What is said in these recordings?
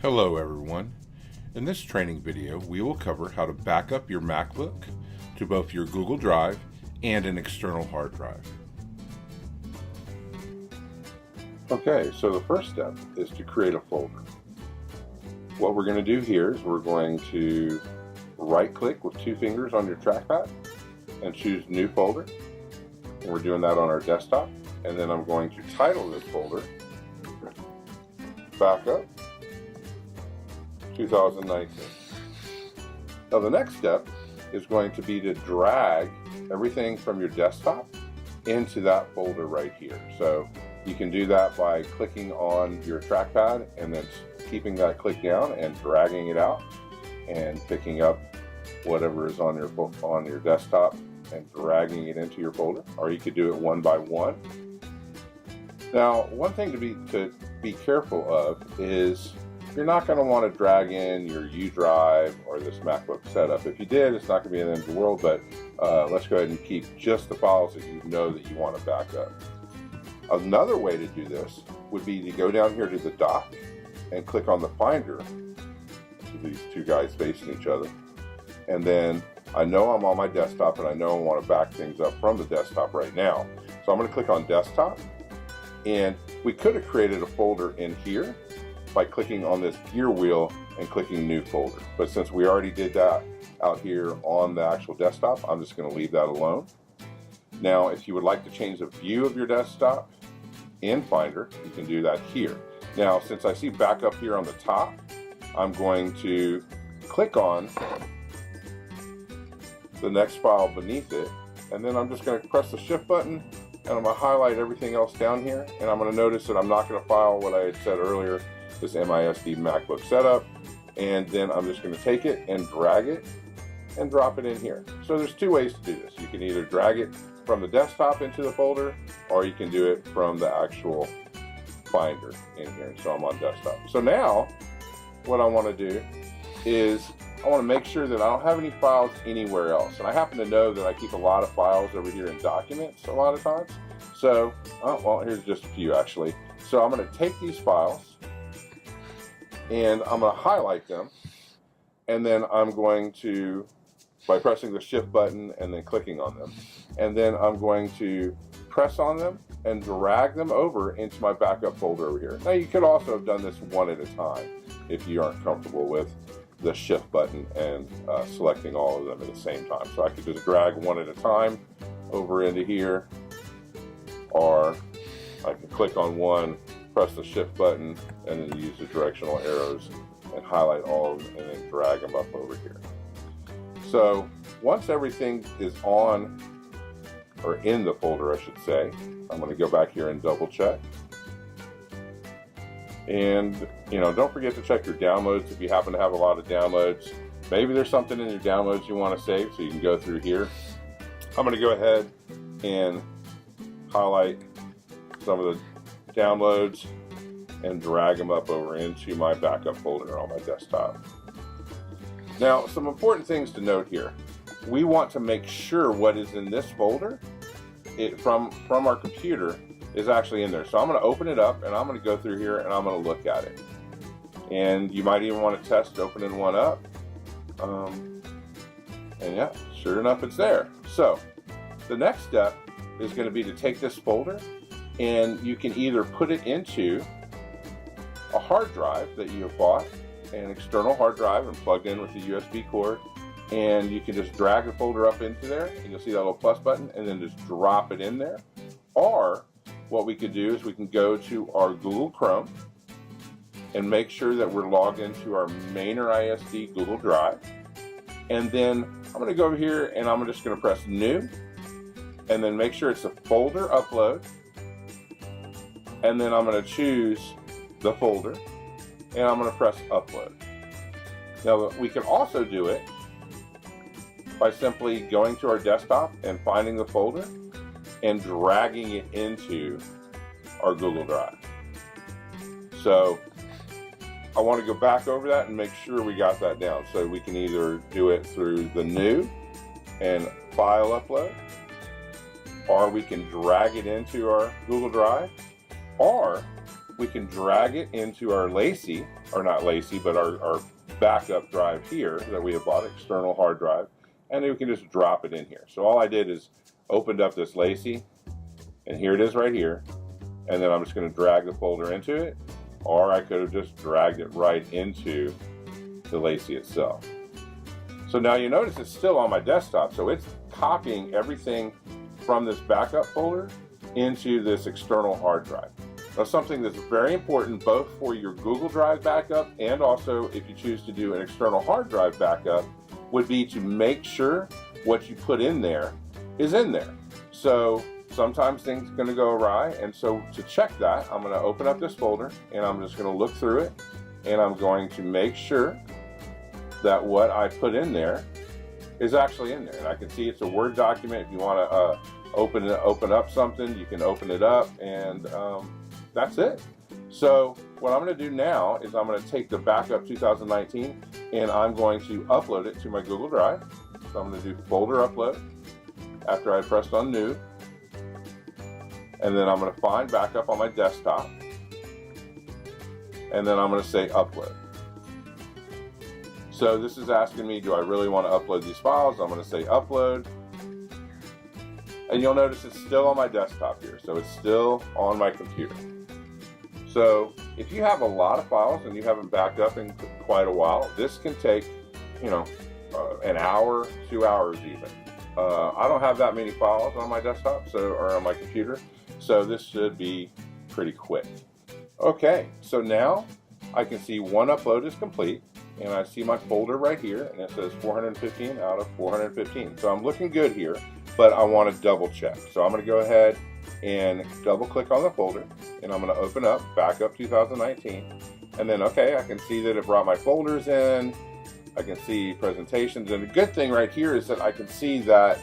Hello everyone. In this training video, we will cover how to back up your MacBook to both your Google Drive and an external hard drive. Okay, so the first step is to create a folder. What we're going to do here is we're going to right-click with 2 fingers on your trackpad and choose New Folder. And we're doing that on our desktop. And then I'm going to title this folder Backup 2019. Now the next step is going to be to drag everything from your desktop into that folder right here. So you can do that by clicking on your trackpad and then keeping that click down and dragging it out and picking up whatever is on your desktop and dragging it into your folder, or you could do it one by one. Now, one thing to be careful of is you're not going to want to drag in your U drive or this MacBook setup. If you did, it's not going to be the end of the world, but let's go ahead and keep just the files that you know that you want to back up. Another way to do this would be to go down here to the dock and click on the Finder, these two guys facing each other, and then I know I'm on my desktop and I know I want to back things up from the desktop right now. So I'm going to click on Desktop, and we could have created a folder in here by clicking on this gear wheel and clicking New Folder. But since we already did that out here on the actual desktop, I'm just going to leave that alone. Now, if you would like to change the view of your desktop in Finder, you can do that here. Now, since I see Backup here on the top, I'm going to click on the next file beneath it, and then I'm just going to press the Shift button and I'm going to highlight everything else down here, and I'm going to notice that I'm not going to file what I had said earlier, this MISD MacBook setup, and then I'm just going to take it and drag it and drop it in here. So there's 2 ways to do this. You can either drag it from the desktop into the folder, or you can do it from the actual Finder in here. So I'm on desktop. So now what I want to do is I want to make sure that I don't have any files anywhere else. And I happen to know that I keep a lot of files over here in Documents a lot of times. So, well, here's just a few actually. So I'm going to take these files and I'm going to highlight them. And then I'm going to, by pressing the Shift button and then clicking on them, and then I'm going to press on them and drag them over into my backup folder over here. Now you could also have done this one at a time if you aren't comfortable with the Shift button and selecting all of them at the same time. So I could just drag one at a time over into here, or I can click on one, press the Shift button, and then use the directional arrows and highlight all of them and then drag them up over here. So once everything is on, or in the folder I should say, I'm going to go back here and double check. And don't forget to check your downloads if you happen to have a lot of downloads. Maybe there's something in your downloads you want to save, so you can go through here. I'm going to go ahead and highlight some of the downloads and drag them up over into my backup folder on my desktop. Now, some important things to note here. We want to make sure what is in this folder from our computer is actually in there. So I'm going to open it up and I'm going to go through here and I'm going to look at it. And you might even want to test opening one up. And yeah, sure enough, it's there. So the next step is going to be to take this folder, and you can either put it into a hard drive that you have bought, an external hard drive and plugged in with the USB cord, and you can just drag the folder up into there and you'll see that little plus button and then just drop it in there. Or what we could do is we can go to our Google Chrome and make sure that we're logged into our main or ISD Google Drive, and then I'm going to go over here and I'm just going to press New, and then make sure it's a folder upload, and then I'm going to choose the folder and I'm going to press Upload. Now we can also do it by simply going to our desktop and finding the folder and dragging it into our Google Drive. So I want to go back over that and make sure we got that down. So we can either do it through the New and File Upload, or we can drag it into our Google Drive, or we can drag it into our lacy, or not lacy, but our backup drive here that we have bought, external hard drive, and then we can just drop it in here. So all I did is opened up this lacy, and here it is right here, and then I'm just going to drag the folder into it, or I could have just dragged it right into the lacy itself. So now you notice it's still on my desktop, so it's copying everything from this backup folder into this external hard drive. Now, something that's very important both for your Google Drive backup and also if you choose to do an external hard drive backup would be to make sure what you put in there is in there. So sometimes things are going to go awry, and so to check that, I'm going to open up this folder and I'm just going to look through it, and I'm going to make sure that what I put in there is actually in there. And I can see it's a Word document. If you want to open up something, you can open it up, and that's it. So what I'm going to do now is I'm going to take the backup 2019 and I'm going to upload it to my Google Drive. So I'm going to do folder upload after I pressed on new, and then I'm going to find backup on my desktop, and then I'm going to say upload. So this is asking me, do I really want to upload these files? I'm going to say upload. And you'll notice it's still on my desktop here, so it's still on my computer. So if you have a lot of files and you haven't backed up in quite a while, this can take, an hour, 2 hours even. I don't have that many files on my desktop, or on my computer, so this should be pretty quick. Okay, so now I can see one upload is complete, and I see my folder right here, and it says 415 out of 415. So I'm looking good here, but I want to double check. So I'm going to go ahead and double click on the folder, and I'm going to open up Backup 2019, and then okay, I can see that it brought my folders in. I can see presentations, and the good thing right here is that I can see that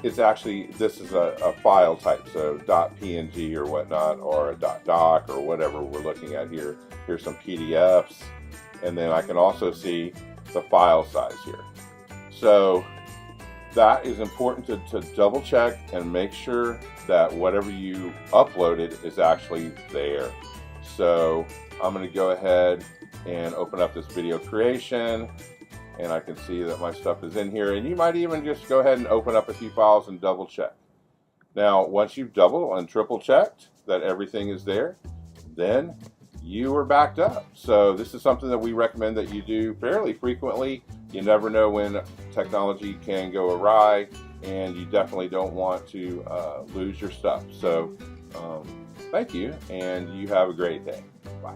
it's actually, this is a file type, so .png or whatnot, or a .doc or whatever we're looking at here. Here's some PDFs, and then I can also see the file size here. So that is important to double check and make sure that whatever you uploaded is actually there. So I'm going to go ahead and open up this video creation, and I can see that my stuff is in here, and you might even just go ahead and open up a few files and double check. Now once you've double and triple checked that everything is there, then you are backed up. So this is something that we recommend that you do fairly frequently. You never know when technology can go awry, and you definitely don't want to lose your stuff. So thank you, and you have a great day. Bye.